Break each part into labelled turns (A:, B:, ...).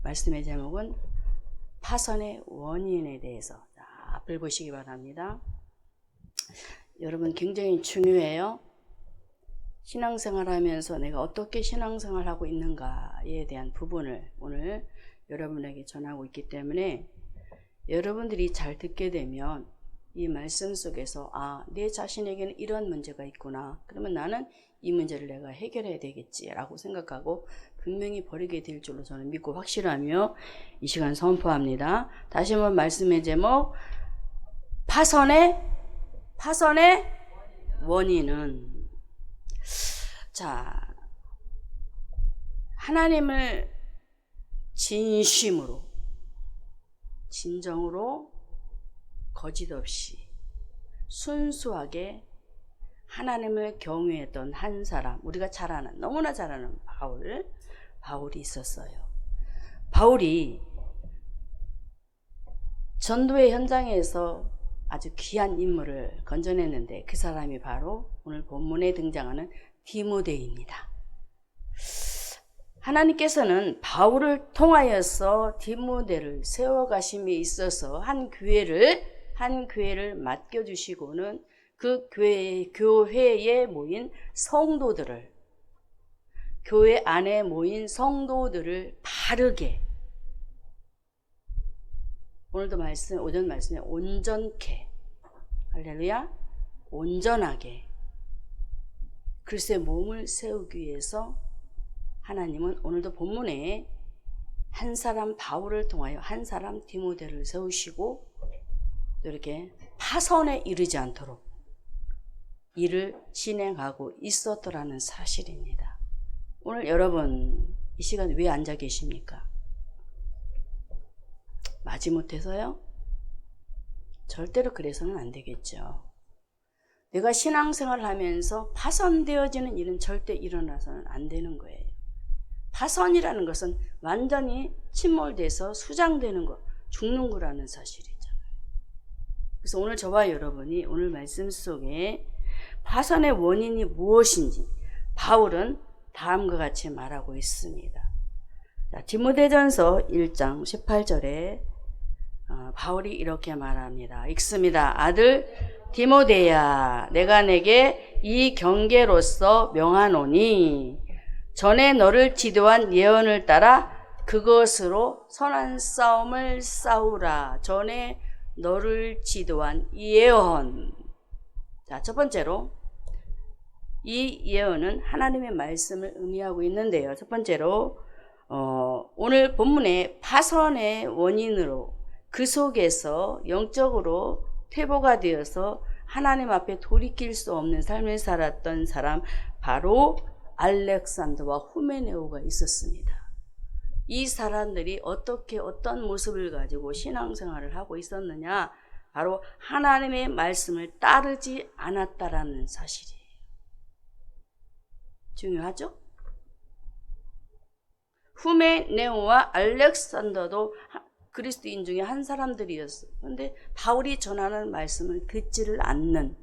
A: 말씀의 제목은 파선의 원인에 대해서 앞을 보시기 바랍니다. 여러분 굉장히 중요해요. 신앙생활 하면서 내가 어떻게 신앙생활 하고 있는가에 대한 부분을 오늘 여러분에게 전하고 있기 때문에 여러분들이 잘 듣게 되면 이 말씀 속에서 내 자신에게는 이런 문제가 있구나. 그러면 나는 이 문제를 내가 해결해야 되겠지라고 생각하고 분명히 버리게 될 줄로 저는 믿고 확실하며 이 시간 선포합니다. 다시 한번 말씀의 제목, 파선의 원인은, 자, 하나님을 진심으로, 진정으로, 거짓 없이 순수하게 하나님을 경외했던 한 사람, 우리가 잘 아는, 너무나 잘 아는 바울이 있었어요. 바울이 전도의 현장에서 아주 귀한 인물을 건져냈는데 그 사람이 바로 오늘 본문에 등장하는 디모데입니다. 하나님께서는 바울을 통하여서 디모데를 세워가심에 있어서 한 교회를 맡겨주시고는 그 교회에 모인 성도들을, 교회 안에 모인 성도들을 바르게, 오늘도 오전 말씀에 온전케, 할렐루야, 온전하게 그리스도의 몸을 세우기 위해서 하나님은 오늘도 본문에 한 사람 바울을 통하여 한 사람 디모데를 세우시고 이렇게 파선에 이르지 않도록 일을 진행하고 있었더라는 사실입니다. 오늘 여러분 이 시간 왜 앉아 계십니까? 마지못해서요? 절대로 그래서는 안 되겠죠. 내가 신앙생활을 하면서 파선되어지는 일은 절대 일어나서는 안 되는 거예요. 파선이라는 것은 완전히 침몰돼서 수장되는 거, 죽는 거라는 사실이잖아요. 그래서 오늘 저와 여러분이 오늘 말씀 속에 파선의 원인이 무엇인지 바울은 다음과 같이 말하고 있습니다. 자, 디모데전서 1장 18절에 바울이 이렇게 말합니다. 읽습니다. 아들 디모데야, 내가 내게 이 경계로서 명하노니 전에 너를 지도한 예언을 따라 그것으로 선한 싸움을 싸우라. 전에 너를 지도한 예언. 자, 첫 번째로 이 예언은 하나님의 말씀을 의미하고 있는데요. 첫 번째로 오늘 본문의 파선의 원인으로 그 속에서 영적으로 퇴보가 되어서 하나님 앞에 돌이킬 수 없는 삶을 살았던 사람, 바로 알렉산더와 후메네오가 있었습니다. 이 사람들이 어떤 모습을 가지고 신앙생활을 하고 있었느냐? 바로 하나님의 말씀을 따르지 않았다라는 사실이에요. 중요하죠? 후메네오와 알렉산더도 그리스도인 중에 한 사람들이었어요. 그런데 바울이 전하는 말씀을 듣지를 않는,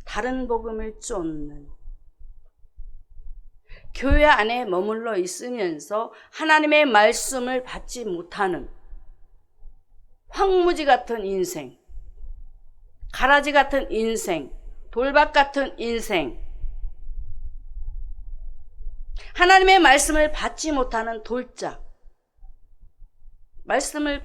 A: 다른 복음을 쫓는, 교회 안에 머물러 있으면서 하나님의 말씀을 받지 못하는 황무지 같은 인생, 가라지 같은 인생, 돌박 같은 인생, 하나님의 말씀을 받지 못하는 돌짝, 말씀을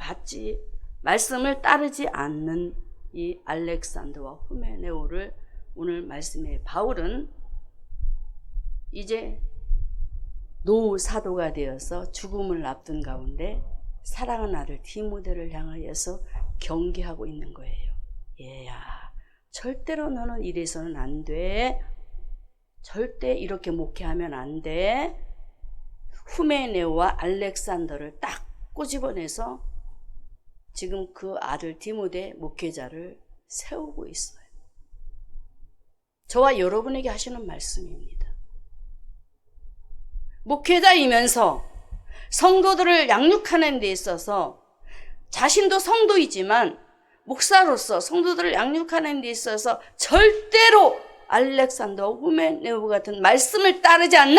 A: 따르지 않는 이 알렉산더와 후메네오를 오늘 말씀에 바울은 이제 노 사도가 되어서 죽음을 앞둔 가운데 사랑하는 아들 디모데를 향하여서 경계하고 있는 거예요. 얘야, 절대로 너는 이래서는 안 돼. 절대 이렇게 목회하면 안 돼. 후메네오와 알렉산더를 딱 꼬집어내서 지금 그 아들 디모데 목회자를 세우고 있어요. 저와 여러분에게 하시는 말씀입니다. 목회자이면서 성도들을 양육하는 데 있어서 자신도 성도이지만 목사로서 성도들을 양육하는 데 있어서 절대로 알렉산더, 후메네오 같은 말씀을 따르지 않는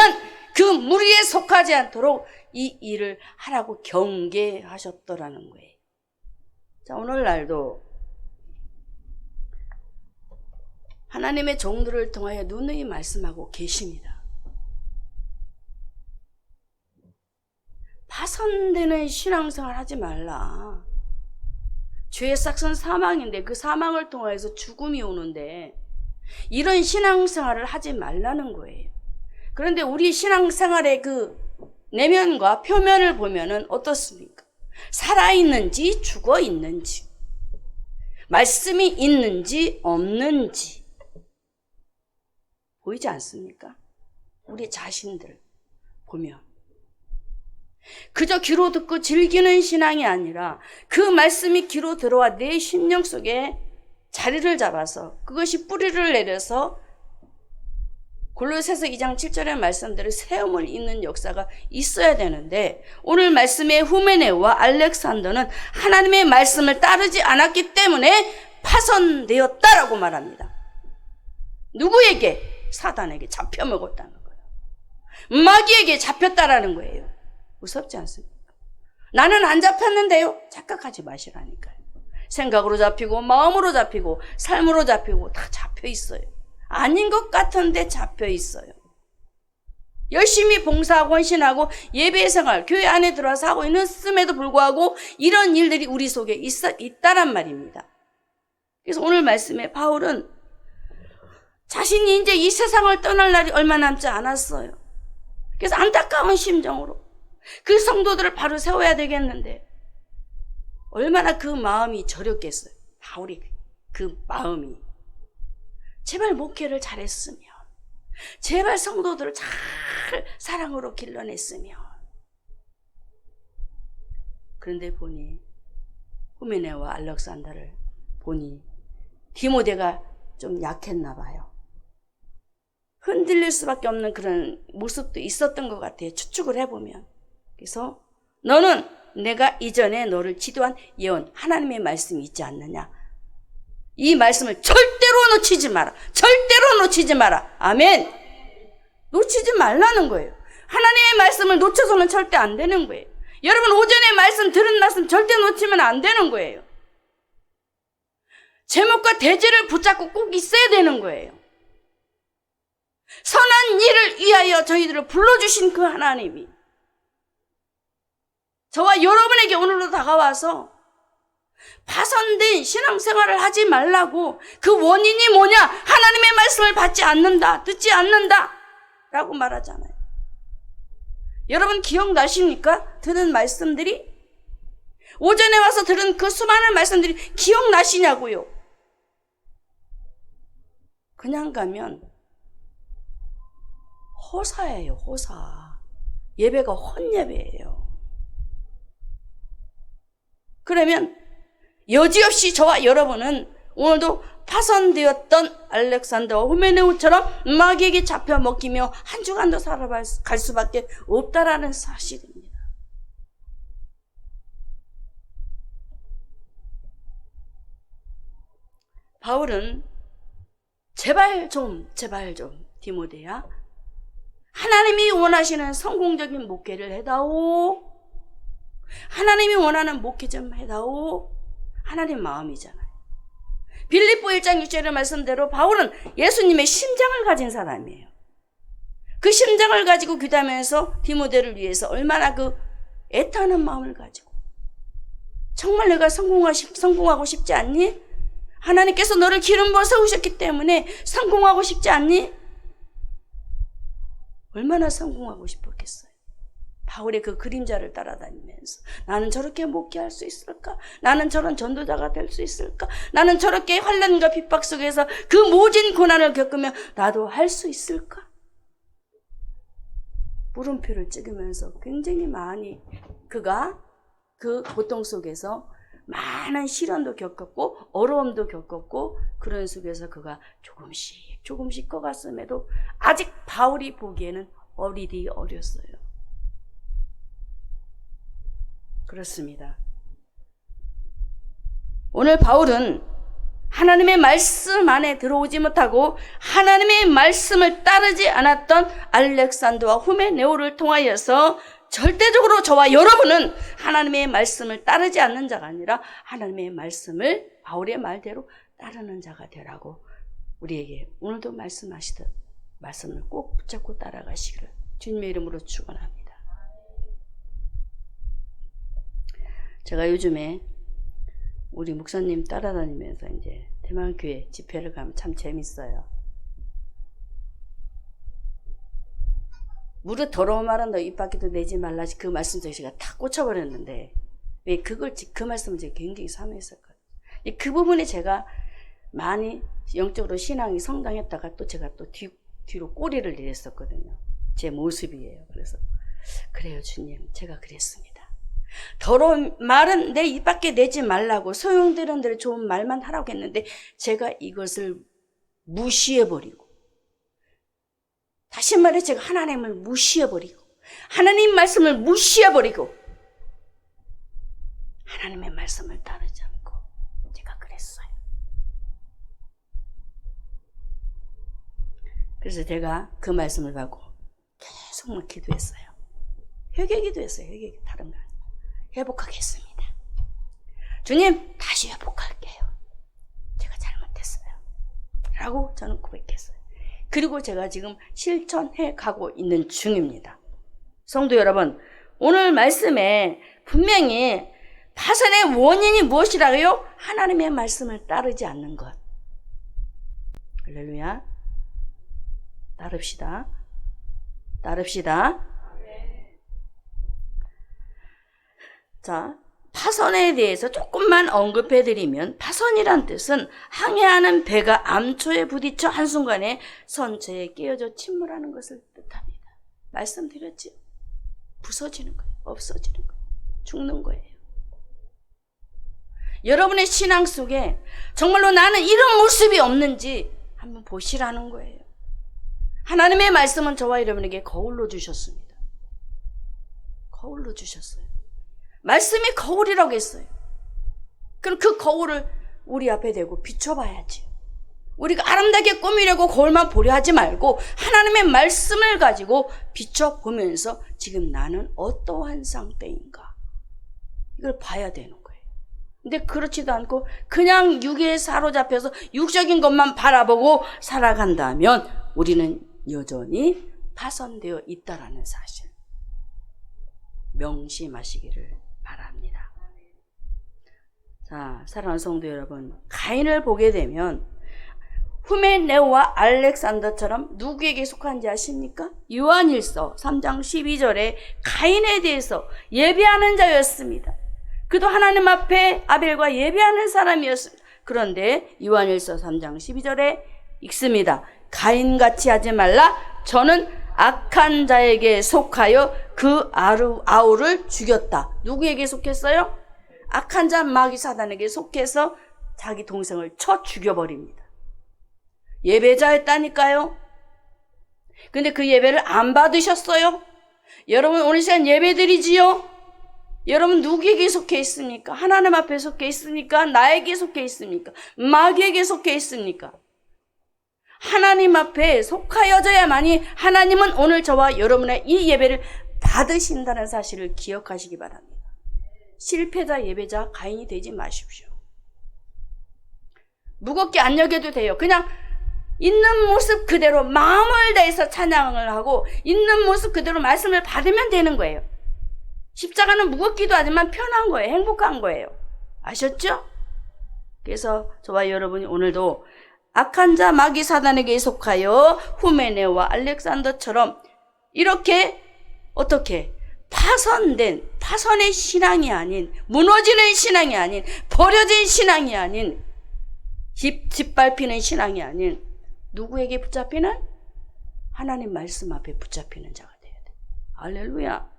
A: 그 무리에 속하지 않도록 이 일을 하라고 경계하셨더라는 거예요. 자, 오늘날도 하나님의 종들을 통하여 누누이 말씀하고 계십니다. 파손되는 신앙생활 하지 말라. 죄의 싹은 사망인데 그 사망을 통해서 죽음이 오는데 이런 신앙생활을 하지 말라는 거예요. 그런데 우리 신앙생활의 그 내면과 표면을 보면은 어떻습니까? 살아있는지 죽어있는지, 말씀이 있는지 없는지 보이지 않습니까? 우리 자신들 보면 그저 귀로 듣고 즐기는 신앙이 아니라 그 말씀이 귀로 들어와 내 심령 속에 자리를 잡아서 그것이 뿌리를 내려서 골로새서 2장 7절의 말씀대로 세움을 잇는 역사가 있어야 되는데 오늘 말씀의 후메네오와 알렉산더는 하나님의 말씀을 따르지 않았기 때문에 파손되었다라고 말합니다. 누구에게? 사단에게 잡혀먹었다는 거예요. 마귀에게 잡혔다라는 거예요. 무섭지 않습니까? 나는 안 잡혔는데요. 착각하지 마시라니까요. 생각으로 잡히고 마음으로 잡히고 삶으로 잡히고 다 잡혀 있어요. 아닌 것 같은데 잡혀 있어요. 열심히 봉사하고 헌신하고 예배생활 교회 안에 들어와서 하고 있음에도 불구하고 이런 일들이 우리 속에 있다란 말입니다. 그래서 오늘 말씀에 바울은 자신이 이제 이 세상을 떠날 날이 얼마 남지 않았어요. 그래서 안타까운 심정으로 그 성도들을 바로 세워야 되겠는데 얼마나 그 마음이 저렸겠어요. 바울이 그 마음이 제발 목회를 잘했으면, 제발 성도들을 잘 사랑으로 길러냈으면. 그런데 보니 후메네와 알렉산더를 보니 디모데가 좀 약했나 봐요. 흔들릴 수밖에 없는 그런 모습도 있었던 것 같아요. 추측을 해보면. 그래서 너는 내가 이전에 너를 지도한 예언 하나님의 말씀이 있지 않느냐. 이 말씀을 절대로 놓치지 마라. 절대로 놓치지 마라. 아멘. 놓치지 말라는 거예요. 하나님의 말씀을 놓쳐서는 절대 안 되는 거예요. 여러분 오전에 말씀 들은 말씀 절대 놓치면 안 되는 거예요. 제목과 대제를 붙잡고 꼭 있어야 되는 거예요. 선한 일을 위하여 저희들을 불러주신 그 하나님이 저와 여러분에게 오늘도 다가와서 파손된 신앙생활을 하지 말라고, 그 원인이 뭐냐? 하나님의 말씀을 받지 않는다, 듣지 않는다 라고 말하잖아요. 여러분 기억나십니까? 들은 말씀들이? 오전에 와서 들은 그 수많은 말씀들이 기억나시냐고요? 그냥 가면 호사예요. 호사. 예배가 혼예배예요. 그러면 여지없이 저와 여러분은 오늘도 파손되었던 알렉산더와 후메네오처럼 마귀에게 잡혀 먹히며 한 주간도 살아갈 수밖에 없다라는 사실입니다. 바울은 제발 좀 디모데야, 하나님이 원하시는 성공적인 목회를 해다오. 하나님이 원하는 목회 좀 해다오. 하나님 마음이잖아요. 빌립보 1장 6절의 말씀대로 바울은 예수님의 심장을 가진 사람이에요. 그 심장을 가지고 귀담면서 디모데를 위해서 얼마나 그 애타는 마음을 가지고, 정말 내가 성공하고 싶지 않니? 하나님께서 너를 기름 부어 세우셨기 때문에 성공하고 싶지 않니? 얼마나 성공하고 싶었겠어요. 바울의 그 그림자를 따라다니면서 나는 저렇게 목회할 수 있을까? 나는 저런 전도자가 될 수 있을까? 나는 저렇게 환난과 핍박 속에서 그 모진 고난을 겪으며 나도 할 수 있을까? 물음표를 찍으면서 굉장히 많이 그가 그 고통 속에서 많은 시련도 겪었고 어려움도 겪었고, 그런 속에서 그가 조금씩 커갔음에도 아직 바울이 보기에는 어렸어요. 그렇습니다. 오늘 바울은 하나님의 말씀 안에 들어오지 못하고 하나님의 말씀을 따르지 않았던 알렉산더와 후메네오를 통하여서 절대적으로 저와 여러분은 하나님의 말씀을 따르지 않는 자가 아니라 하나님의 말씀을 바울의 말대로 따르는 자가 되라고 우리에게 오늘도 말씀하시듯 말씀을 꼭 붙잡고 따라가시기를 주님의 이름으로 축원합니다. 제가 요즘에 우리 목사님 따라다니면서 이제 대만교회 집회를 가면 참 재밌어요. 무릇 더러운 말은 너 입 밖에도 내지 말라. 그 말씀 제가 다 꽂혀버렸는데 왜 그 말씀을 제가 굉장히 사모했었거든요. 그 부분에 제가 많이 영적으로 신앙이 성장했다가 또 제가 또 뒤로 꼬리를 내렸었거든요. 제 모습이에요. 그래서 그래요 주님, 제가 그랬습니다. 더러운 말은 내 입 밖에 내지 말라고 소용되는 대로 좋은 말만 하라고 했는데 제가 이것을 무시해버리고, 다시 말해 제가 하나님을 무시해버리고 하나님 말씀을 무시해버리고 하나님의 말씀을 따르지 않고 제가 그랬어요. 그래서 제가 그 말씀을 받고 계속 막 기도했어요. 회개기도 했어요. 회개 다른 거 아니에요. 회복하겠습니다. 주님, 다시 회복할게요. 제가 잘못했어요. 라고 저는 고백했어요. 그리고 제가 지금 실천해 가고 있는 중입니다. 성도 여러분, 오늘 말씀에 분명히 파산의 원인이 무엇이라고요? 하나님의 말씀을 따르지 않는 것. 할렐루야. 따릅시다. 자, 파선에 대해서 조금만 언급해드리면, 파선이란 뜻은 항해하는 배가 암초에 부딪혀 한순간에 선체에 끼어져 침몰하는 것을 뜻합니다. 말씀드렸죠? 부서지는 거예요. 없어지는 거예요. 죽는 거예요. 여러분의 신앙 속에 정말로 나는 이런 모습이 없는지 한번 보시라는 거예요. 하나님의 말씀은 저와 여러분에게 거울로 주셨습니다. 거울로 주셨어요. 말씀이 거울이라고 했어요. 그럼 그 거울을 우리 앞에 대고 비춰봐야지. 우리가 아름답게 꾸미려고 거울만 보려 하지 말고 하나님의 말씀을 가지고 비춰보면서 지금 나는 어떠한 상태인가, 이걸 봐야 되는 거예요. 근데 그렇지도 않고 그냥 육에 사로잡혀서 육적인 것만 바라보고 살아간다면 우리는 여전히 파손되어 있다라는 사실 명심하시기를 바랍니다. 자, 사랑하는 성도 여러분, 가인을 보게 되면 후메네오와 알렉산더처럼 누구에게 속한지 아십니까? 요한일서 3장 12절에 가인에 대해서 예배하는 자였습니다. 그도 하나님 앞에 아벨과 예배하는 사람이었습니다. 그런데 요한일서 3장 12절에 읽습니다. 가인같이 하지 말라. 저는 악한 자에게 속하여 그 아우를 죽였다. 누구에게 속했어요? 악한 자 마귀 사단에게 속해서 자기 동생을 쳐 죽여버립니다. 예배자였다니까요. 근데 그 예배를 안 받으셨어요? 여러분 오늘 시간 예배 드리지요? 여러분 누구에게 속해 있습니까? 하나님 앞에 속해 있습니까? 나에게 속해 있습니까? 마귀에게 속해 있습니까? 하나님 앞에 속하여져야만이 하나님은 오늘 저와 여러분의 이 예배를 받으신다는 사실을 기억하시기 바랍니다. 실패자 예배자 가인이 되지 마십시오. 무겁게 안 여겨도 돼요. 그냥 있는 모습 그대로 마음을 다해서 찬양을 하고 있는 모습 그대로 말씀을 받으면 되는 거예요. 십자가는 무겁기도 하지만 편한 거예요. 행복한 거예요. 아셨죠? 그래서 저와 여러분이 오늘도 악한 자 마귀 사단에게 속하여 후메네와 알렉산더처럼 이렇게 어떻게 파선의 신앙이 아닌, 무너지는 신앙이 아닌, 버려진 신앙이 아닌, 짓밟히는 신앙이 아닌, 누구에게 붙잡히는? 하나님 말씀 앞에 붙잡히는 자가 돼야 돼. 할렐루야.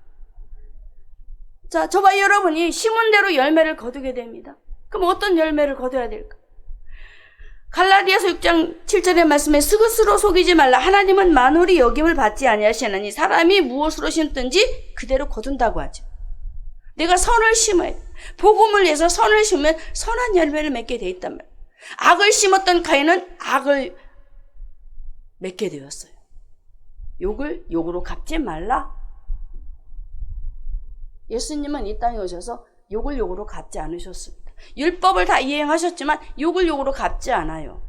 A: 자, 저와 여러분이 심은 대로 열매를 거두게 됩니다. 그럼 어떤 열매를 거둬야 될까? 갈라디아서 6장 7절의 말씀에 스스로 속이지 말라. 하나님은 만물이 여김을 받지 아니하시나니 사람이 무엇으로 심든지 그대로 거둔다고 하죠. 내가 선을 심어야 돼. 복음을 위해서 선을 심으면 선한 열매를 맺게 돼 있단 말이에요. 악을 심었던 가인은 악을 맺게 되었어요. 욕을 욕으로 갚지 말라. 예수님은 이 땅에 오셔서 욕을 욕으로 갚지 않으셨습니다. 율법을 다 이행하셨지만 욕을 욕으로 갚지 않아요.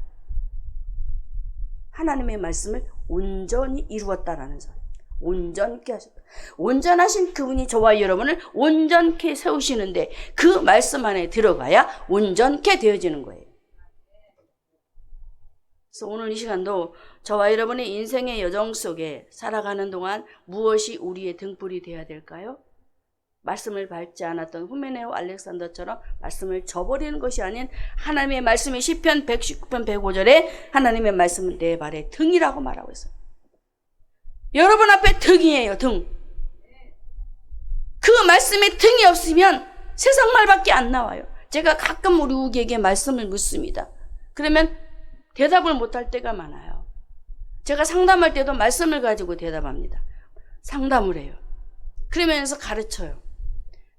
A: 하나님의 말씀을 온전히 이루었다라는 사람. 온전케 하셨다. 온전하신 그분이 저와 여러분을 온전케 세우시는데 그 말씀 안에 들어가야 온전케 되어지는 거예요. 그래서 오늘 이 시간도 저와 여러분의 인생의 여정 속에 살아가는 동안 무엇이 우리의 등불이 되어야 될까요? 말씀을 밟지 않았던 후메네오 알렉산더처럼 말씀을 저버리는 것이 아닌 하나님의 말씀이 시편 119편 105절에 하나님의 말씀은 내 발의 등이라고 말하고 있어요. 여러분 앞에 등이에요. 등. 그 말씀에 등이 없으면 세상 말밖에 안 나와요. 제가 가끔 우리 우기에게 말씀을 묻습니다. 그러면 대답을 못할 때가 많아요. 제가 상담할 때도 말씀을 가지고 대답합니다. 상담을 해요. 그러면서 가르쳐요.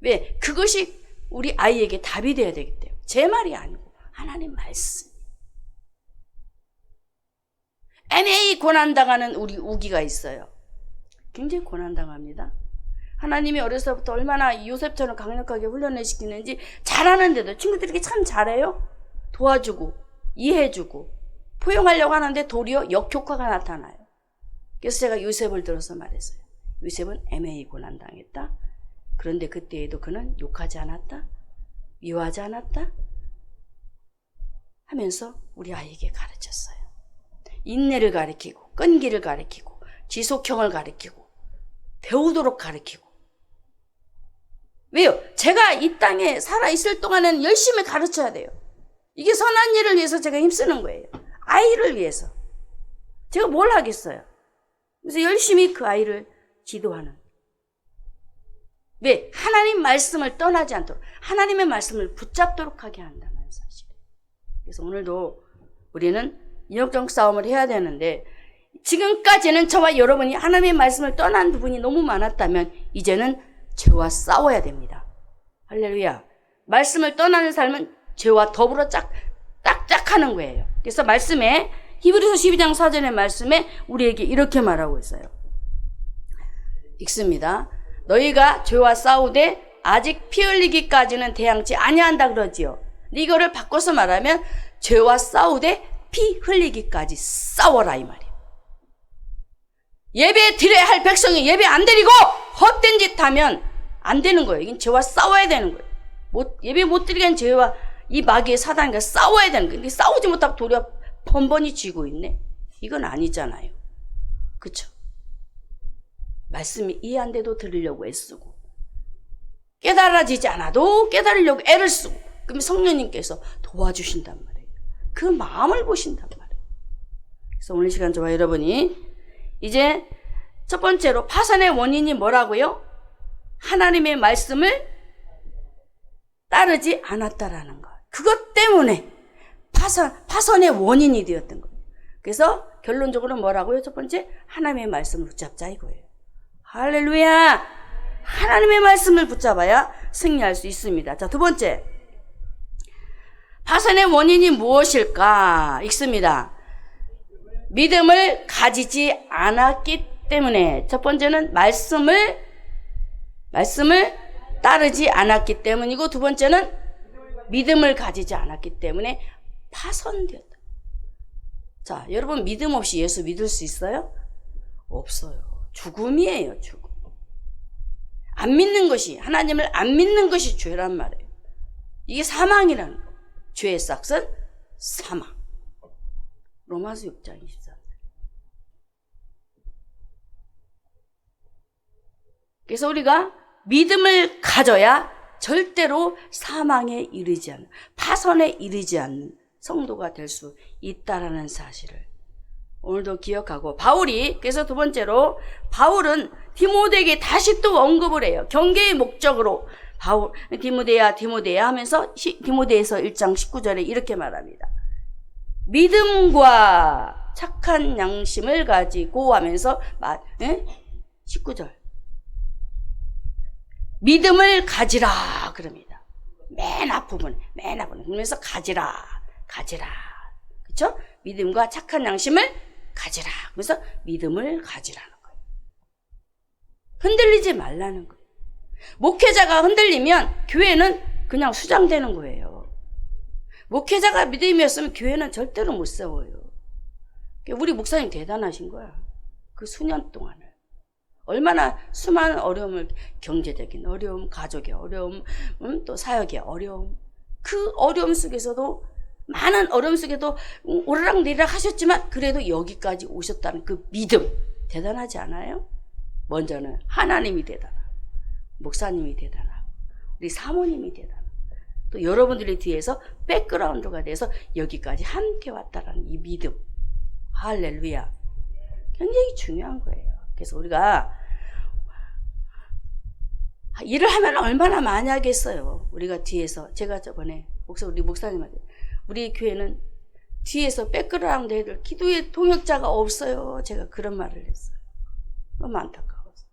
A: 왜? 그것이 우리 아이에게 답이 돼야 되기 때문에. 제 말이 아니고 하나님 말씀. MA 고난당하는 우리 우기가 있어요. 굉장히 고난당합니다. 하나님이 어렸을 때부터 얼마나 요셉처럼 강력하게 훈련을 시키는지 잘하는데도 친구들에게 참 잘해요. 도와주고 이해해주고 포용하려고 하는데 도리어 역효과가 나타나요. 그래서 제가 요셉을 들어서 말했어요. 요셉은 MA 고난당했다. 그런데 그때에도 그는 욕하지 않았다. 미워하지 않았다. 하면서 우리 아이에게 가르쳤어요. 인내를 가르치고 끈기를 가르치고 지속형을 가르치고 배우도록 가르치고. 왜요? 제가 이 땅에 살아있을 동안은 열심히 가르쳐야 돼요. 이게 선한 일을 위해서 제가 힘쓰는 거예요. 아이를 위해서. 제가 뭘 하겠어요? 그래서 열심히 그 아이를 지도하는. 왜? 하나님 말씀을 떠나지 않도록 하나님의 말씀을 붙잡도록 하게 한다는 사실이에요. 그래서 오늘도 우리는 인격적 싸움을 해야 되는데 지금까지는 저와 여러분이 하나님의 말씀을 떠난 부분이 너무 많았다면 이제는 죄와 싸워야 됩니다. 할렐루야. 말씀을 떠나는 삶은 죄와 더불어 딱짝하는 거예요. 그래서 말씀에 히브리서 12장 4절의 말씀에 우리에게 이렇게 말하고 있어요. 읽습니다. 너희가 죄와 싸우되 아직 피 흘리기까지는 대항치 아니한다 그러지요. 이거를 바꿔서 말하면 죄와 싸우되 피 흘리기까지 싸워라 이 말이에요. 예배 드려야 할 백성이 예배 안 드리고 헛된 짓 하면 안 되는 거예요. 이건 죄와 싸워야 되는 거예요. 예배 못 드리게 죄와 이 마귀의 사단과 싸워야 되는 거예요. 근데 싸우지 못하고 도리어 번번이 쥐고 있네. 이건 아니잖아요. 그렇죠? 말씀이 이해 안 돼도 들으려고 애쓰고 깨달아지지 않아도 깨달으려고 애를 쓰고 그럼 성령님께서 도와주신단 말이에요. 그 마음을 보신단 말이에요. 그래서 오늘 시간 저와 여러분이 이제 첫 번째로 파산의 원인이 뭐라고요? 하나님의 말씀을 따르지 않았다라는 것. 그것 때문에 파선의 원인이 되었던 거예요. 그래서 결론적으로 뭐라고요? 첫 번째, 하나님의 말씀을 붙잡자 이거예요. 할렐루야! 하나님의 말씀을 붙잡아야 승리할 수 있습니다. 자, 두 번째. 파산의 원인이 무엇일까? 읽습니다. 믿음을 가지지 않았기 때문에. 첫 번째는 말씀을 따르지 않았기 때문이고, 두 번째는 믿음을 가지지 않았기 때문에 파손되었다. 자, 여러분 믿음 없이 예수 믿을 수 있어요? 없어요. 죽음이에요, 죽음. 안 믿는 것이, 하나님을 안 믿는 것이 죄란 말이에요. 이게 사망이라는 거예요. 죄의 싹은 사망. 로마서 6장 24절. 그래서 우리가 믿음을 가져야 절대로 사망에 이르지 않는, 파선에 이르지 않는 성도가 될 수 있다라는 사실을 오늘도 기억하고, 바울이 그래서 두 번째로 바울은 디모데에게 다시 또 언급을 해요. 경계의 목적으로 바울 디모데야 하면서 디모데에서 1장 19절에 이렇게 말합니다. 믿음과 착한 양심을 가지고 하면서 19절 믿음을 가지라 그럽니다. 맨 앞부분 그러면서 가지라 그렇죠? 믿음과 착한 양심을 가지라. 그래서 믿음을 가지라는 거예요. 흔들리지 말라는 거예요. 목회자가 흔들리면 교회는 그냥 수장되는 거예요. 목회자가 믿음이었으면 교회는 절대로 못 세워요. 우리 목사님 대단하신 거야. 그 수년 동안을. 얼마나 수많은 어려움을, 경제적인 어려움, 가족의 어려움, 또 사역의 어려움, 그 어려움 속에서도, 많은 어려움 속에도 오르락내리락 하셨지만 그래도 여기까지 오셨다는 그 믿음, 대단하지 않아요? 먼저는 하나님이 대단하고, 목사님이 대단하고, 우리 사모님이 대단하고, 또 여러분들이 뒤에서 백그라운드가 돼서 여기까지 함께 왔다라는 이 믿음, 할렐루야, 굉장히 중요한 거예요. 그래서 우리가 일을 하면 얼마나 많이 하겠어요. 우리가 뒤에서, 제가 저번에 우리 목사님한테, 우리 교회는 뒤에서 백그라운드 애들 기도의 동역자가 없어요. 제가 그런 말을 했어요. 너무 안타까워서.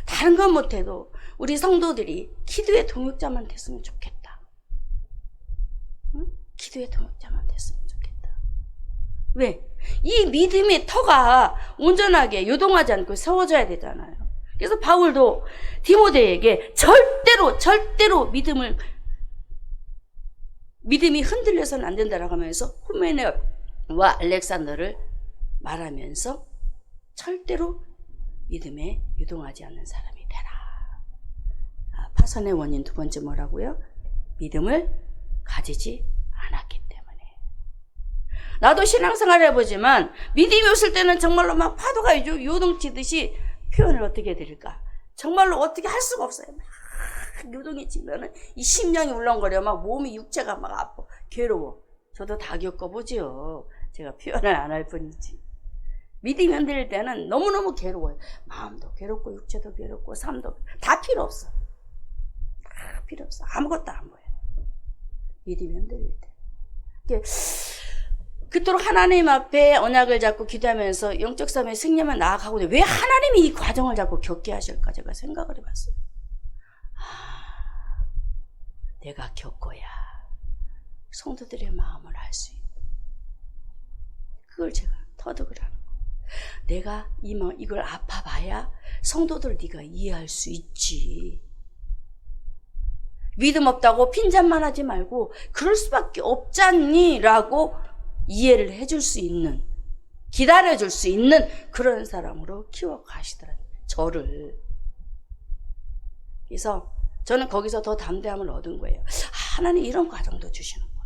A: 다른 건 못해도 우리 성도들이 기도의 동역자만 됐으면 좋겠다. 응? 기도의 동역자만 됐으면 좋겠다. 왜? 이 믿음의 터가 온전하게 요동하지 않고 세워져야 되잖아요. 그래서 바울도 디모데에게 절대로 믿음이 흔들려서는 안 된다라고 하면서 후메네와 알렉산더를 말하면서 절대로 믿음에 유동하지 않는 사람이 되라. 파선의 원인 두 번째 뭐라고요? 믿음을 가지지 않았기 때문에. 나도 신앙생활 해보지만 믿음이 없을 때는 정말로 막 파도가 요동치듯이, 표현을 어떻게 해드릴까? 정말로 어떻게 할 수가 없어요. 막 요동이 치면은 이 심령이 울렁거려. 막 몸이, 육체가 막 아파. 괴로워. 저도 다 겪어보지요. 제가 표현을 안 할 뿐이지. 믿음이 흔들릴 때는 너무너무 괴로워요. 마음도 괴롭고, 육체도 괴롭고, 삶도 다 필요 없어. 다 필요 없어. 아무것도 안 보여. 믿음이 흔들릴 때. 그토록 하나님 앞에 언약을 잡고 기도하면서 영적 삶의 승리만 나아가고, 왜 하나님이 이 과정을 자꾸 겪게 하실까 제가 생각을 해봤어요. 내가 겪어야 성도들의 마음을 알 수 있는, 그걸 제가 터득을 하는 거예요. 내가 이걸 아파봐야 성도들 네가 이해할 수 있지. 믿음 없다고 핀잔만 하지 말고 그럴 수밖에 없잖니 라고 이해를 해줄 수 있는, 기다려줄 수 있는 그런 사람으로 키워가시더라고요, 저를. 그래서 저는 거기서 더 담대함을 얻은 거예요. 하나님 이런 과정도 주시는구나.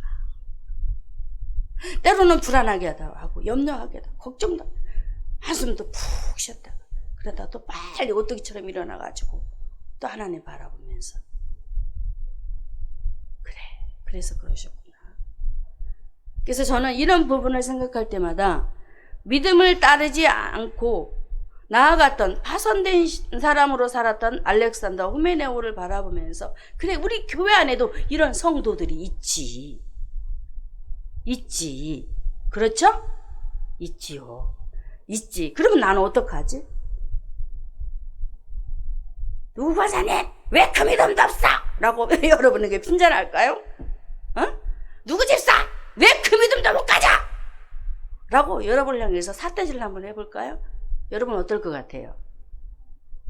A: 때로는 불안하게 하고, 염려하게 하고, 걱정도 하고, 한숨도 푹 쉬었다가, 그러다가 또 빨리 오뚜기처럼 일어나가지고 또 하나님 바라보면서, 그래서 그러셨구나. 그래서 저는 이런 부분을 생각할 때마다 믿음을 따르지 않고 나아갔던, 파선된 사람으로 살았던 알렉산더 후메네오를 바라보면서, 그래, 우리 교회 안에도 이런 성도들이 있지. 그렇죠? 있지요. 있지. 그러면 나는 어떡하지? 누구 권사님, 왜 그 믿음도 없어? 라고 여러분에게 핀잔할까요? 누구 집사, 왜 그 믿음도 못 가져? 라고 여러분을 향해서 삿대질을 한번 해볼까요? 여러분 어떨 것 같아요?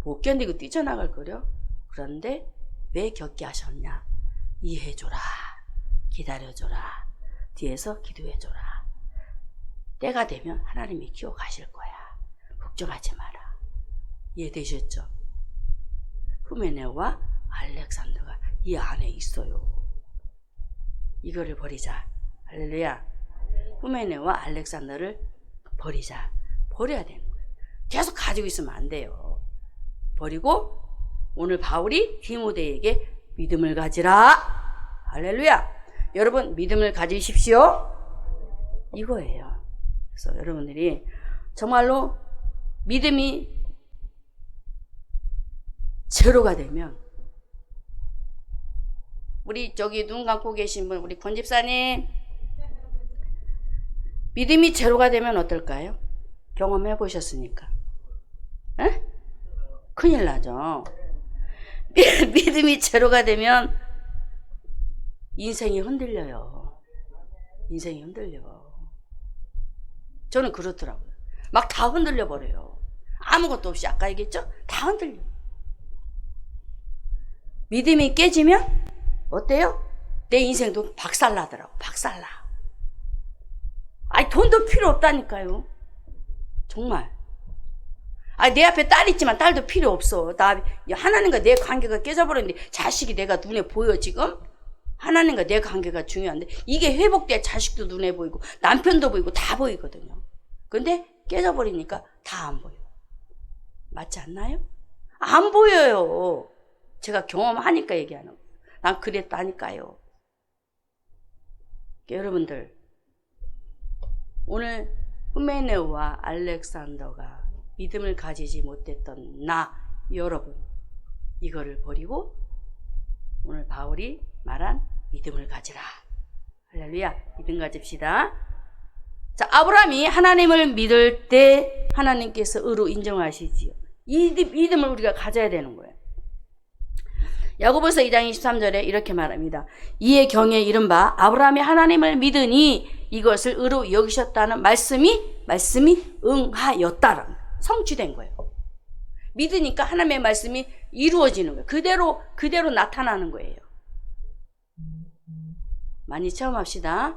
A: 못 견디고 뛰쳐나갈 거려? 그런데 왜 겪게 하셨냐? 이해해줘라. 기다려줘라. 뒤에서 기도해줘라. 때가 되면 하나님이 키워가실 거야. 걱정하지 마라. 이해되셨죠? 후메네와 알렉산더가 이 안에 있어요. 이거를 버리자. 할렐루야. 후메네와 알렉산더를 버리자. 버려야 되는 거예요. 계속 가지고 있으면 안 돼요. 버리고 오늘 바울이 디모데에게 믿음을 가지라. 할렐루야. 여러분 믿음을 가지십시오. 이거예요. 그래서 여러분들이 정말로 믿음이 제로가 되면, 우리 저기 눈 감고 계신 분, 우리 권 집사님, 믿음이 제로가 되면 어떨까요? 경험해 보셨으니까. 에? 큰일 나죠. 믿음이 제로가 되면 인생이 흔들려요. 인생이 흔들려. 저는 그렇더라고요. 막 다 흔들려 버려요. 아무것도 없이, 아까 얘기했죠? 다 흔들려. 믿음이 깨지면 어때요? 내 인생도 박살나더라고. 박살나. 아니 돈도 필요 없다니까요. 정말. 아니 내 앞에 딸 있지만 딸도 필요 없어. 나 하나님과 내 관계가 깨져버렸는데 자식이 내가 눈에 보여 지금? 하나님과 내 관계가 중요한데 이게 회복돼야 자식도 눈에 보이고 남편도 보이고 다 보이거든요. 근데 깨져버리니까 다 안 보여. 맞지 않나요? 안 보여요. 제가 경험하니까 얘기하는 거예요. 난 그랬다니까요. 여러분들 오늘 후메네오와 알렉산더가 믿음을 가지지 못했던 나 여러분 이거를 버리고 오늘 바울이 말한 믿음을 가지라. 할렐루야. 믿음 가집시다. 자, 아브라함이 하나님을 믿을 때 하나님께서 의로 인정하시지요. 이 믿음을 우리가 가져야 되는 거예요. 야고보서 2장 23절에 이렇게 말합니다. 이에 경에 이른바 아브라함이 하나님을 믿으니 이것을 의로 여기셨다는 말씀이 응하였다. 성취된 거예요. 믿으니까 하나님의 말씀이 이루어지는 거예요. 그대로 나타나는 거예요. 많이 체험합시다.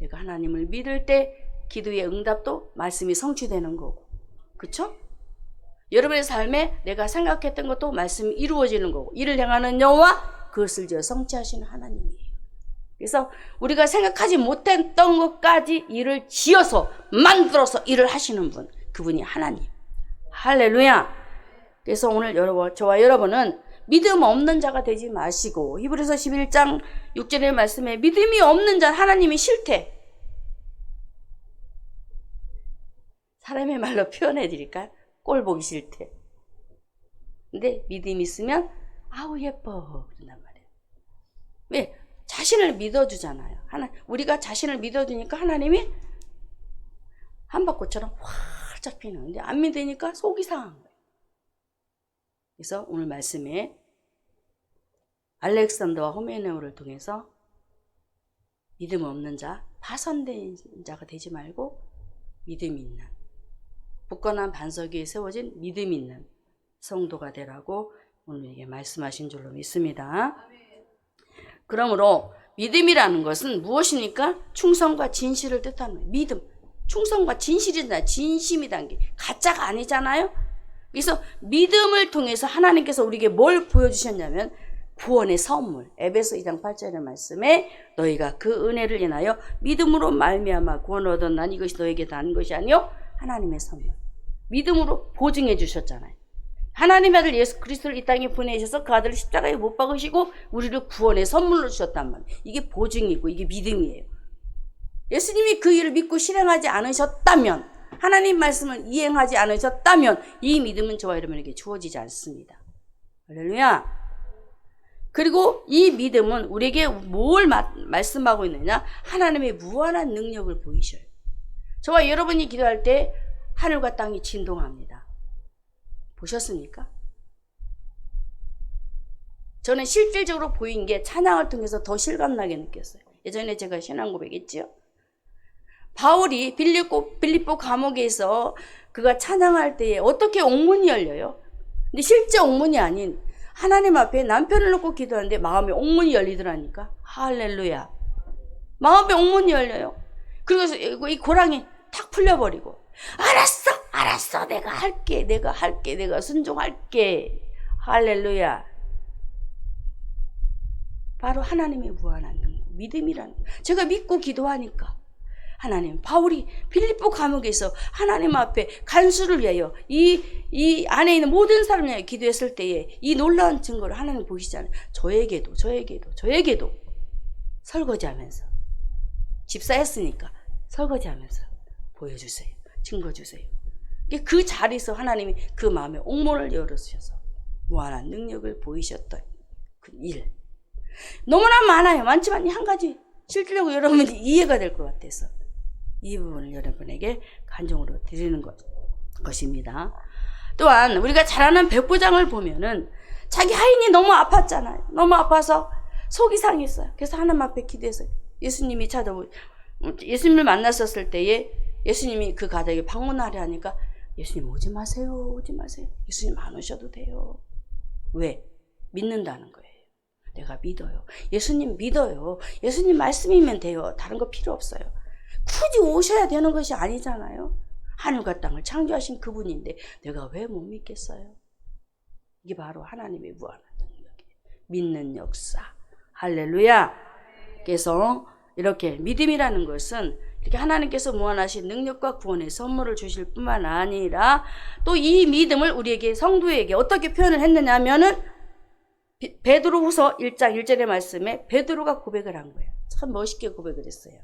A: 내가 하나님을 믿을 때 기도의 응답도 말씀이 성취되는 거고. 그쵸? 여러분의 삶에 내가 생각했던 것도 말씀이 이루어지는 거고. 이를 향하는 여호와 그것을 지어 성취하시는 하나님이에요. 그래서 우리가 생각하지 못했던 것까지 일을 지어서 만들어서 일을 하시는 분. 그분이 하나님. 할렐루야. 그래서 오늘 저와 여러분은 믿음 없는 자가 되지 마시고 히브리서 11장 6절의 말씀에 믿음이 없는 자 하나님이 싫대. 사람의 말로 표현해 드릴까요? 꼴 보기 싫대. 근데 믿음 있으면 아우 예뻐 그런단 말이에요. 왜? 자신을 믿어주잖아요. 우리가 자신을 믿어주니까 하나님이 한바꽃처럼 활짝 피는데 안 믿으니까 속이 상한 거예요. 그래서 오늘 말씀에 알렉산더와 호메네오를 통해서 믿음 없는 자, 파선된 자가 되지 말고 믿음 있는 굳건한 반석 위에 세워진 믿음 있는 성도가 되라고 오늘에게 말씀하신 줄로 믿습니다. 그러므로 믿음이라는 것은 무엇입니까? 충성과 진실을 뜻하는 거예요. 믿음, 충성과 진실이다. 진심이란 게 가짜가 아니잖아요. 그래서 믿음을 통해서 하나님께서 우리에게 뭘 보여주셨냐면 구원의 선물. 에베소 2장 8절의 말씀에 너희가 그 은혜를 인하여 믿음으로 말미암아 구원을 얻었나니 이것이 너에게 난 것이 아니요 하나님의 선물. 믿음으로 보증해 주셨잖아요. 하나님의 아들 예수 그리스도를 이 땅에 보내셔서 그 아들을 십자가에 못 박으시고 우리를 구원의 선물로 주셨단 말이에요. 이게 보증이고 이게 믿음이에요. 예수님이 그 일을 믿고 실행하지 않으셨다면, 하나님 말씀을 이행하지 않으셨다면 이 믿음은 저와 여러분에게 주어지지 않습니다. 할렐루야. 그리고 이 믿음은 우리에게 뭘 말씀하고 있느냐? 하나님의 무한한 능력을 보이셔요. 저와 여러분이 기도할 때 하늘과 땅이 진동합니다. 보셨습니까? 저는 실질적으로 보인 게 찬양을 통해서 더 실감나게 느꼈어요. 예전에 제가 신앙 고백했지요. 바울이 빌립보 감옥에서 그가 찬양할 때에 어떻게 옥문이 열려요? 근데 실제 옥문이 아닌 하나님 앞에 남편을 놓고 기도하는데 마음에 옥문이 열리더라니까. 할렐루야. 마음에 옥문이 열려요. 그래서 이 고랑이 탁 풀려버리고 알았어 내가 할게 내가 순종할게. 할렐루야. 바로 하나님의 무한한 능력, 믿음이라는 거예요. 제가 믿고 기도하니까 하나님, 바울이 빌립보 감옥에서 하나님 앞에 간수를 위하여 이 안에 있는 모든 사람을 위하여 기도했을 때에 이 놀라운 증거를 하나님 보시잖아요. 저에게도 설거지하면서 집사했으니까 설거지하면서 보여주세요. 증거 주세요. 그 자리에서 하나님이 그 마음에 옥문을 열어주셔서 무한한 능력을 보이셨던 그 일. 너무나 많아요. 많지만 한 가지 실질적으로 여러분이 이해가 될 것 같아서 이 부분을 여러분에게 간증으로 드리는 것입니다. 또한 우리가 잘 아는 백부장을 보면은 자기 하인이 너무 아팠잖아요. 너무 아파서 속이 상했어요. 그래서 하나님 앞에 기도해서 예수님을 만났었을 때에 예수님이 그 가정에 방문하려 하니까 예수님 오지 마세요. 예수님 안 오셔도 돼요. 왜? 믿는다는 거예요. 내가 믿어요. 예수님 믿어요. 예수님 말씀이면 돼요. 다른 거 필요 없어요. 굳이 오셔야 되는 것이 아니잖아요. 하늘과 땅을 창조하신 그분인데 내가 왜 못 믿겠어요? 이게 바로 하나님의 무한한 능력이에요. 믿는 역사. 할렐루야. 그래서 이렇게 믿음이라는 것은 이렇게 하나님께서 무한하신 능력과 구원의 선물을 주실 뿐만 아니라 또 이 믿음을 우리에게 성도에게 어떻게 표현을 했느냐 하면은 베드로후서 1장 1절의 말씀에 베드로가 고백을 한 거예요. 참 멋있게 고백을 했어요.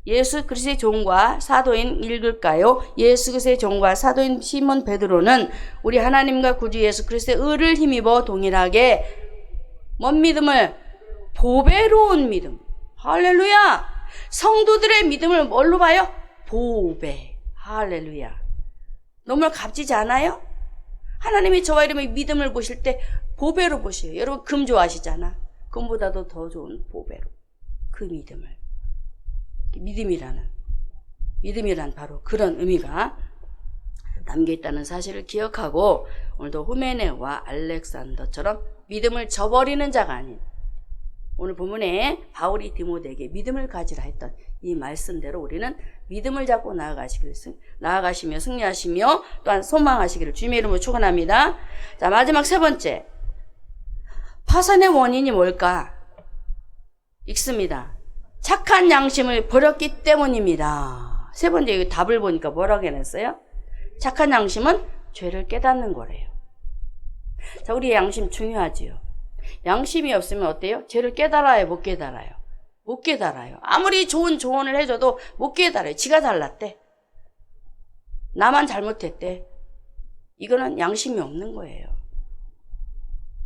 A: 예수 그리스도의 종과 사도인 읽을까요? 예수 그리스도의 종과 사도인 시몬 베드로는 우리 하나님과 구주 예수 그리스도의 의를 힘입어 동일하게 뭔 믿음을? 보배로운 믿음. 할렐루야. 성도들의 믿음을 뭘로 봐요? 보배. 할렐루야. 너무 값지지 않아요? 하나님이 저와 여러분의 믿음을 보실 때 보배로 보셔요. 여러분 금 좋아하시잖아. 금보다도 더 좋은 보배로 그 믿음을. 믿음이란 바로 그런 의미가 담겨있다는 사실을 기억하고 오늘도 후메네와 알렉산더처럼 믿음을 저버리는 자가 아닌 오늘 본문에 바울이 디모데에게 믿음을 가지라 했던 이 말씀대로 우리는 믿음을 잡고 나아가시며 승리하시며 또한 소망하시기를 주님의 이름으로 축원합니다. 자, 마지막 세 번째. 파산의 원인이 뭘까? 읽습니다. 착한 양심을 버렸기 때문입니다. 세 번째 답을 보니까 뭐라고 해놨어요? 착한 양심은 죄를 깨닫는 거래요. 자, 우리의 양심 중요하지요. 양심이 없으면 어때요? 죄를 깨달아요? 못 깨달아요? 못 깨달아요. 아무리 좋은 조언을 해줘도 못 깨달아요. 지가 잘났대. 나만 잘못했대. 이거는 양심이 없는 거예요.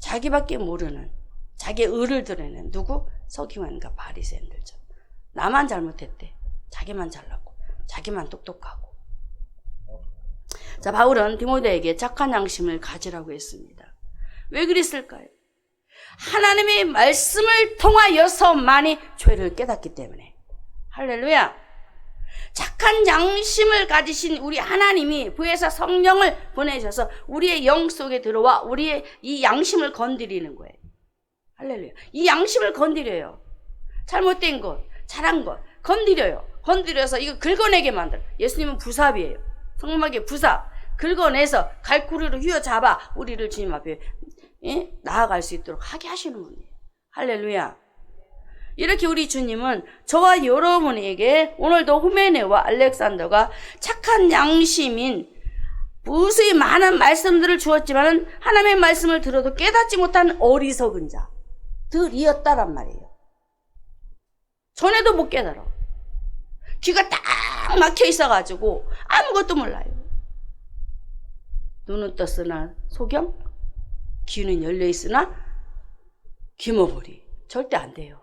A: 자기밖에 모르는 자기의 의를 드러내는 누구? 서기관과 바리새인들죠. 나만 잘못했대. 자기만 잘났고 자기만 똑똑하고. 자, 바울은 디모데에게 착한 양심을 가지라고 했습니다. 왜 그랬을까요? 하나님의 말씀을 통하여서만이 죄를 깨닫기 때문에. 할렐루야. 착한 양심을 가지신 우리 하나님이 부에서 성령을 보내셔서 우리의 영 속에 들어와 우리의 이 양심을 건드리는 거예요. 할렐루야. 이 양심을 건드려요. 잘못된 것, 잘한 것 건드려요. 건드려서 이거 긁어내게 만들어. 예수님은 부삽이에요. 성막의 부삽. 긁어내서 갈고리로 휘어잡아 우리를 주님 앞에 나아갈 수 있도록 하게 하시는 분이에요. 할렐루야. 이렇게 우리 주님은 저와 여러분에게 오늘도 후메네와 알렉산더가 착한 양심인 무수히 많은 말씀들을 주었지만 하나님의 말씀을 들어도 깨닫지 못한 어리석은 자들이었다란 말이에요. 전에도 못 깨달아. 귀가 딱 막혀 있어가지고 아무것도 몰라요. 눈은 떴으나 소경, 귀는 열려있으나 귀머거리. 절대 안 돼요.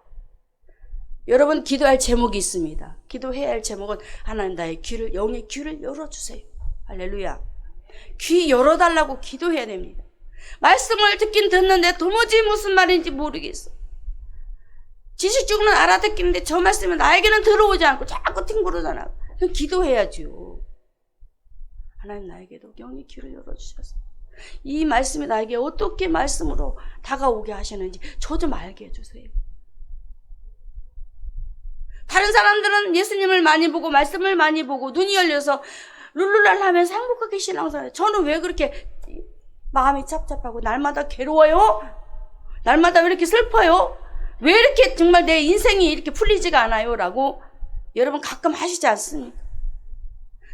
A: 여러분 기도할 제목이 있습니다. 기도해야 할 제목은 하나님 나의 귀를, 영의 귀를 열어주세요. 할렐루야. 귀 열어달라고 기도해야 됩니다. 말씀을 듣긴 듣는데 도무지 무슨 말인지 모르겠어. 지식적으로는 알아듣기는데 저 말씀은 나에게는 들어오지 않고 자꾸 튕구르잖아. 그럼 기도해야죠. 하나님 나에게도 영의 귀를 열어주셔서 이 말씀이 나에게 어떻게 말씀으로 다가오게 하시는지 저 좀 알게 해주세요. 다른 사람들은 예수님을 많이 보고 말씀을 많이 보고 눈이 열려서 룰루랄라 하면서 행복하게 신앙생활해요. 저는 왜 그렇게 마음이 찹찹하고 날마다 괴로워요? 날마다 왜 이렇게 슬퍼요? 왜 이렇게 정말 내 인생이 이렇게 풀리지가 않아요? 라고 여러분 가끔 하시지 않습니까?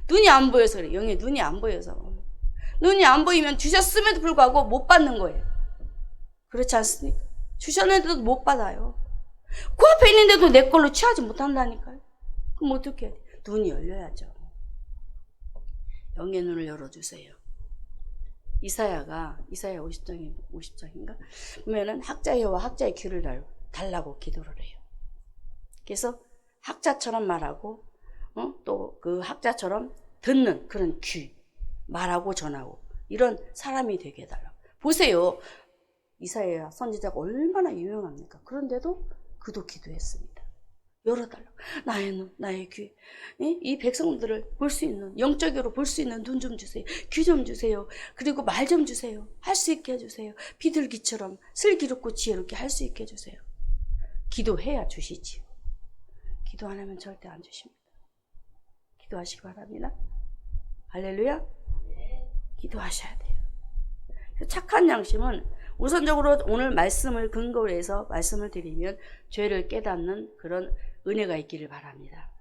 A: 눈이 안 보여서 그래요. 영의 눈이 안 보여서. 눈이 안 보이면 주셨음에도 불구하고 못 받는 거예요. 그렇지 않습니까? 주셨는데도 못 받아요. 그 앞에 있는데도 내 걸로 취하지 못한다니까요. 그럼 어떻게 해야 돼? 눈이 열려야죠. 영의 눈을 열어주세요. 이사야 50장인가? 보면은 학자여와 학자의 귀를 달라고 기도를 해요. 그래서 학자처럼 말하고, 또 그 학자처럼 듣는 그런 귀, 말하고 전하고, 이런 사람이 되게 해달라고. 보세요. 이사야 선지자가 얼마나 유명합니까? 그런데도 그도 기도했습니다. 열어달라고. 나의 눈, 나의 귀. 이 백성들을 볼 수 있는, 영적으로 볼 수 있는 눈 좀 주세요. 귀 좀 주세요. 그리고 말 좀 주세요. 할 수 있게 해주세요. 비둘기처럼 슬기롭고 지혜롭게 할 수 있게 해주세요. 기도해야 주시지요. 기도 안 하면 절대 안 주십니다. 기도하시기 바랍니다. 할렐루야. 기도하셔야 돼요. 착한 양심은 우선적으로 오늘 말씀을 근거로 해서 말씀을 드리면 죄를 깨닫는 그런 은혜가 있기를 바랍니다.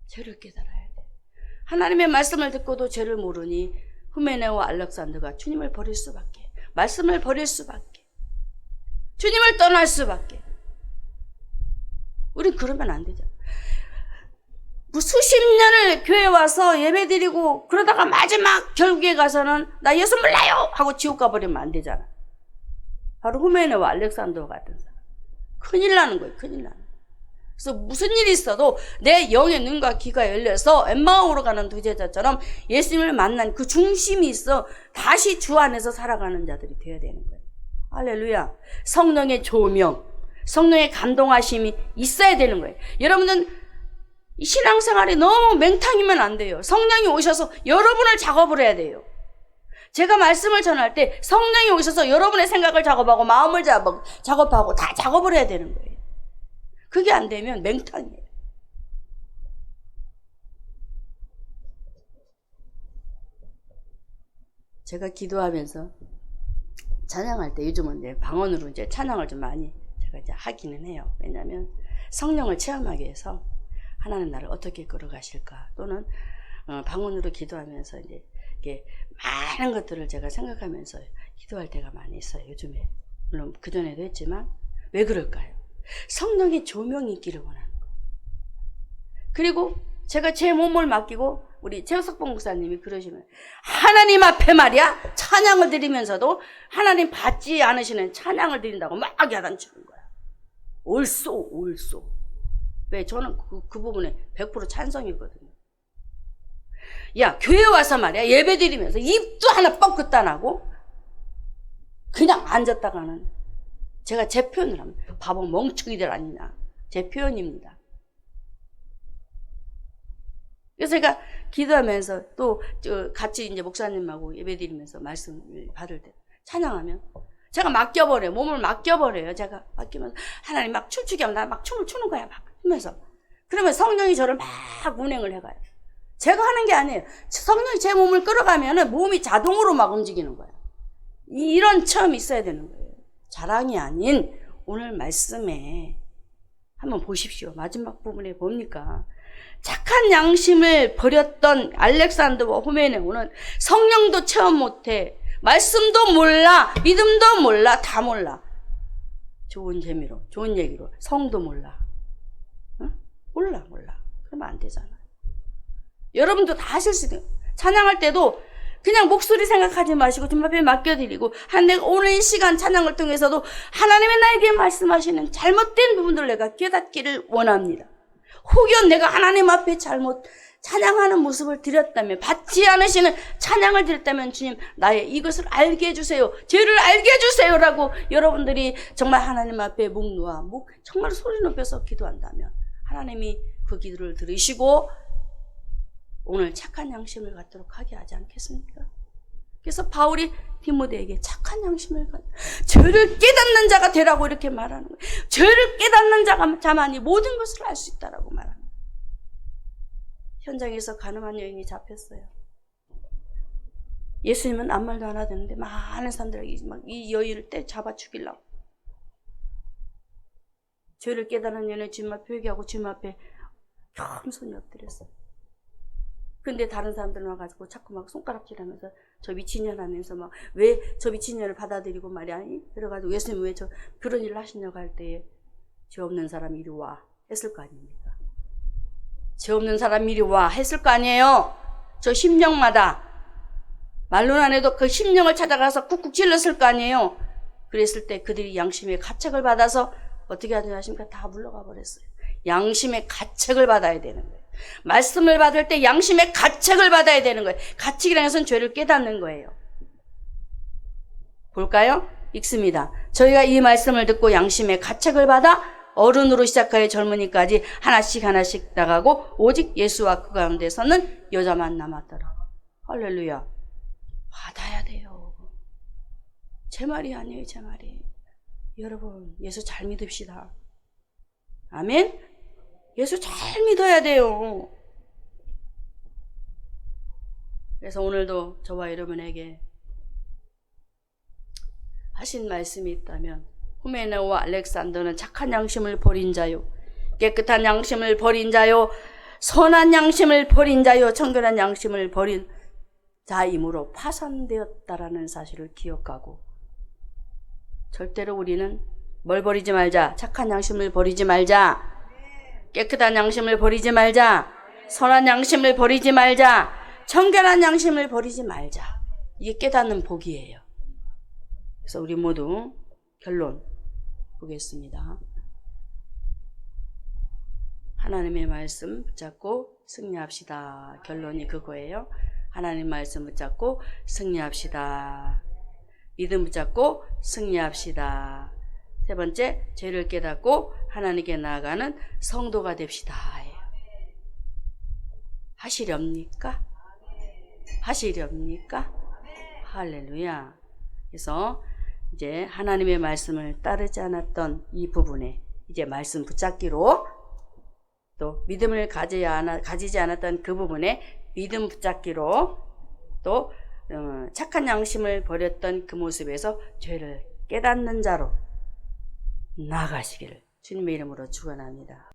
A: 죄를 깨달아야 돼요. 하나님의 말씀을 듣고도 죄를 모르니 후메네와 알렉산더가 주님을 버릴 수밖에, 말씀을 버릴 수밖에, 주님을 떠날 수밖에. 우린 그러면 안 되죠. 수십 년을 교회 와서 예배 드리고 그러다가 마지막 결국에 가서는 나 예수 몰라요 하고 지옥 가버리면 안 되잖아. 바로 후메네와 알렉산더 같은 사람. 큰일 나는 거예요. 큰일 나는 거예요. 그래서 무슨 일이 있어도 내 영의 눈과 귀가 열려서 엠마오로 가는 두 제자처럼 예수님을 만난 그 중심이 있어 다시 주 안에서 살아가는 자들이 되어야 되는 거예요. 할렐루야. 성령의 조명, 성령의 감동하심이 있어야 되는 거예요. 여러분은 신앙생활이 너무 맹탕이면 안 돼요. 성령이 오셔서 여러분을 작업을 해야 돼요. 제가 말씀을 전할 때 성령이 오셔서 여러분의 생각을 작업하고 마음을 작업하고 다 작업을 해야 되는 거예요. 그게 안 되면 맹탕이에요. 제가 기도하면서 찬양할 때 요즘은 이제 방언으로 이제 찬양을 좀 많이 제가 이제 하기는 해요. 왜냐하면 성령을 체험하기 위해서 하나님 나를 어떻게 끌어가실까, 또는 방언으로 기도하면서 이제 이렇게 많은 것들을 제가 생각하면서 기도할 때가 많이 있어요. 요즘에 물론 그 전에도 했지만 왜 그럴까요? 성령의 조명이 있기를 원하는 거예요. 그리고 제가 제 몸을 맡기고 우리 최석봉 목사님이 그러시면 하나님 앞에 말이야 찬양을 드리면서도 하나님 받지 않으시는 찬양을 드린다고 막 야단치는 거야. 옳소. 왜? 저는 그 부분에 100% 찬성이거든요. 야, 교회 와서 말이야 예배 드리면서 입도 하나 뻥끗 안 하고 그냥 앉았다가는, 제가 제 표현을 하면 바보 멍청이들 아니냐, 제 표현입니다. 그래서 제가 기도하면서 또 같이 이제 목사님하고 예배 드리면서 말씀을 받을 때 찬양하면 제가 맡겨버려요. 몸을 맡겨버려요. 제가 맡기면서 하나님 막 춤추게 하면 나 막 춤을 추는 거야. 막 하면서. 그러면 성령이 저를 막 운행을 해가요. 제가 하는 게 아니에요. 성령이 제 몸을 끌어가면은 몸이 자동으로 막 움직이는 거예요. 이런 체험이 있어야 되는 거예요. 자랑이 아닌 오늘 말씀에 한번 보십시오. 마지막 부분에 뭡니까? 착한 양심을 버렸던 알렉산더와 후메네오는 성령도 체험 못해, 말씀도 몰라, 믿음도 몰라, 다 몰라. 좋은 재미로, 좋은 얘기로 성도 몰라. 응? 몰라. 그러면 안 되잖아. 여러분도 다 하실 수 있어요. 찬양할 때도 그냥 목소리 생각하지 마시고 좀 앞에 맡겨드리고, 내가 오늘 이 시간 찬양을 통해서도 하나님의 나에게 말씀하시는 잘못된 부분들을 내가 깨닫기를 원합니다. 혹여 내가 하나님 앞에 잘못 찬양하는 모습을 드렸다면, 받지 않으시는 찬양을 드렸다면 주님 나의 이것을 알게 해주세요, 죄를 알게 해주세요 라고 여러분들이 정말 하나님 앞에 목 놓아 정말 소리 높여서 기도한다면 하나님이 그 기도를 들으시고 오늘 착한 양심을 갖도록 하게 하지 않겠습니까? 그래서 바울이 디모데에게 착한 양심을 죄를 깨닫는 자가 되라고 이렇게 말하는 거예요. 죄를 깨닫는 자만이 모든 것을 알 수 있다라고 말하는 거예요. 현장에서 가늠한 여인이 잡혔어요. 예수님은 아무 말도 안 하던데 많은 사람들이 막 이 여인을 잡아 죽이려고. 죄를 깨닫는 여인을 주님 앞에 회개하고 주님 앞에 겸손히 엎드렸어요. 근데 다른 사람들은 와가지고 자꾸 막 손가락질하면서 저 미친년 하면서 막 왜 저 미친년을 받아들이고 말이야. 그래가지고 예수님 왜 그런 일을 하시냐고 할 때에 죄 없는 사람 이리 와 했을 거 아닙니까? 죄 없는 사람 이리 와 했을 거 아니에요? 저 심령마다 말로는 안 해도 그 심령을 찾아가서 쿡쿡 찔렀을 거 아니에요? 그랬을 때 그들이 양심의 가책을 받아서 어떻게 하지 하십니까? 다 물러가 버렸어요. 양심의 가책을 받아야 되는 거예요. 말씀을 받을 때 양심의 가책을 받아야 되는 거예요. 가책이라는 것은 죄를 깨닫는 거예요. 볼까요? 읽습니다. 저희가 이 말씀을 듣고 양심의 가책을 받아 어른으로 시작하여 젊은이까지 하나씩 하나씩 나가고 오직 예수와 그 가운데서는 여자만 남았더라. 할렐루야. 받아야 돼요. 제 말이 아니에요. 제 말이. 여러분 예수 잘 믿읍시다. 아멘. 예수 잘 믿어야 돼요. 그래서 오늘도 저와 여러분에게 하신 말씀이 있다면, 후메네오와 알렉산더는 착한 양심을 버린 자요, 깨끗한 양심을 버린 자요, 선한 양심을 버린 자요, 청결한 양심을 버린 자이므로 파산되었다라는 사실을 기억하고, 절대로 우리는 뭘 버리지 말자. 착한 양심을 버리지 말자. 깨끗한 양심을 버리지 말자. 선한 양심을 버리지 말자. 청결한 양심을 버리지 말자. 이게 깨닫는 복이에요. 그래서 우리 모두 결론 보겠습니다. 하나님의 말씀 붙잡고 승리합시다. 결론이 그거예요. 하나님 말씀 붙잡고 승리합시다. 믿음 붙잡고 승리합시다. 세 번째, 죄를 깨닫고 하나님께 나아가는 성도가 됩시다. 하시렵니까? 하시렵니까? 할렐루야. 그래서 이제 하나님의 말씀을 따르지 않았던 이 부분에 이제 말씀 붙잡기로, 또 믿음을 가지지 않았던 그 부분에 믿음 붙잡기로, 또 착한 양심을 버렸던 그 모습에서 죄를 깨닫는 자로 나아가시기를 주님의 이름으로 축원합니다.